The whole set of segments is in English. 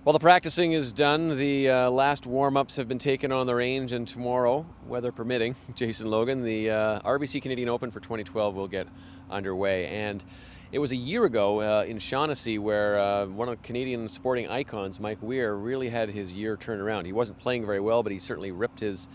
Well, the practicing is done. The last warm-ups have been taken on the range, and tomorrow, weather permitting, Jason Logan, the RBC Canadian Open for 2012 will get underway. And it was a year ago in Shaughnessy where one of Canadian sporting icons, Mike Weir, really had his year turned around. He wasn't playing very well, but he certainly ripped his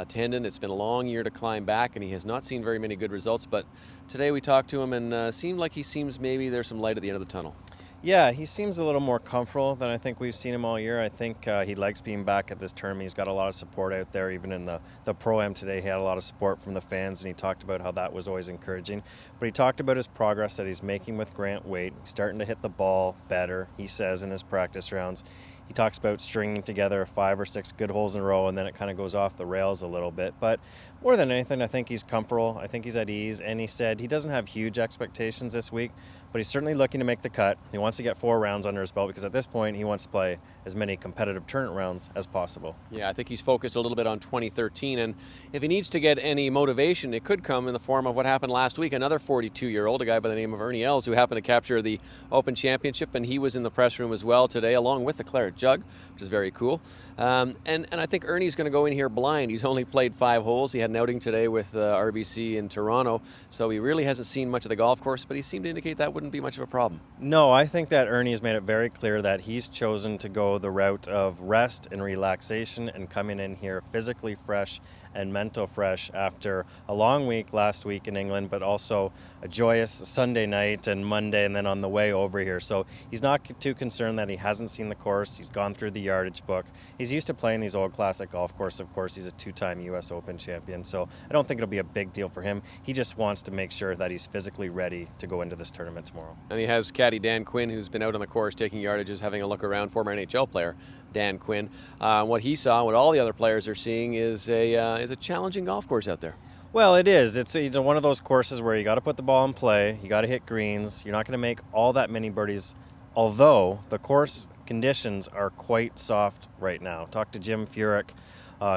tendon. It's been a long year to climb back, and he has not seen very many good results. But today we talked to him, and seemed like maybe there's some light at the end of the tunnel. Yeah, he seems a little more comfortable than I think we've seen him all year. I think he likes being back at this tournament. He's got a lot of support out there. Even in the Pro-Am today, he had a lot of support from the fans, and he talked about how that was always encouraging. But he talked about his progress that he's making with Grant Waite. He's starting to hit the ball better, he says, in his practice rounds. He talks about stringing together 5 or 6 good holes in a row, and then it kind of goes off the rails a little bit. But more than anything, I think he's comfortable. I think he's at ease. And he said he doesn't have huge expectations this week, but he's certainly looking to make the cut. He wants to get 4 rounds under his belt because at this point, he wants to play as many competitive tournament rounds as possible. Yeah, I think he's focused a little bit on 2013. And if he needs to get any motivation, it could come in the form of what happened last week. Another 42-year-old, a guy by the name of Ernie Els, who happened to capture the Open Championship. And he was in the press room as well today, along with the Claret Jug, which is very cool. And I think Ernie's going to go in here blind. He's only played 5 holes. He had an outing today with RBC in Toronto, so he really hasn't seen much of the golf course, but he seemed to indicate that wouldn't be much of a problem. No, I think that Ernie has made it very clear that he's chosen to go the route of rest and relaxation and coming in here physically fresh and mental fresh after a long week last week in England, but also a joyous Sunday night and Monday and then on the way over here. So he's not too concerned that he hasn't seen the course. He's gone through the yardage book. He's used to playing these old classic golf courses. Of course, he's a 2-time U.S. Open champion, so I don't think it'll be a big deal for him. He just wants to make sure that he's physically ready to go into this tournament tomorrow. And he has caddy Dan Quinn, who's been out on the course taking yardages, having a look around, former NHL player Dan Quinn. What he saw, what all the other players are seeing, is a challenging golf course out there. Well, it is. It's one of those courses where you got to put the ball in play, you got to hit greens, you're not going to make all that many birdies, although the course conditions are quite soft right now. Talked to Jim Furyk,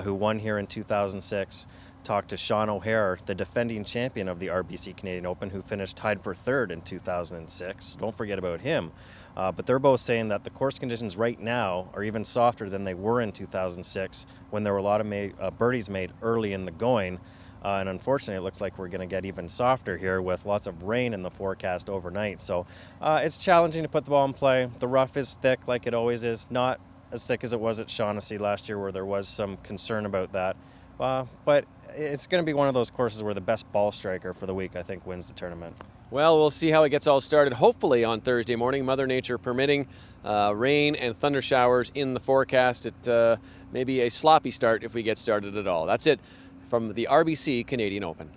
who won here in 2006. Talked to Sean O'Hare, the defending champion of the RBC Canadian Open, who finished tied for 3rd in 2006. Don't forget about him. But they're both saying that the course conditions right now are even softer than they were in 2006 when there were a lot of birdies made early in the going. And unfortunately, it looks like we're going to get even softer here with lots of rain in the forecast overnight. So it's challenging to put the ball in play. The rough is thick like it always is, not as thick as it was at Shaughnessy last year where there was some concern about that. But it's going to be one of those courses where the best ball striker for the week, I think, wins the tournament. Well, we'll see how it gets all started. Hopefully on Thursday morning, Mother Nature permitting, rain and thunder showers in the forecast. It may be a sloppy start if we get started at all. That's it from the RBC Canadian Open.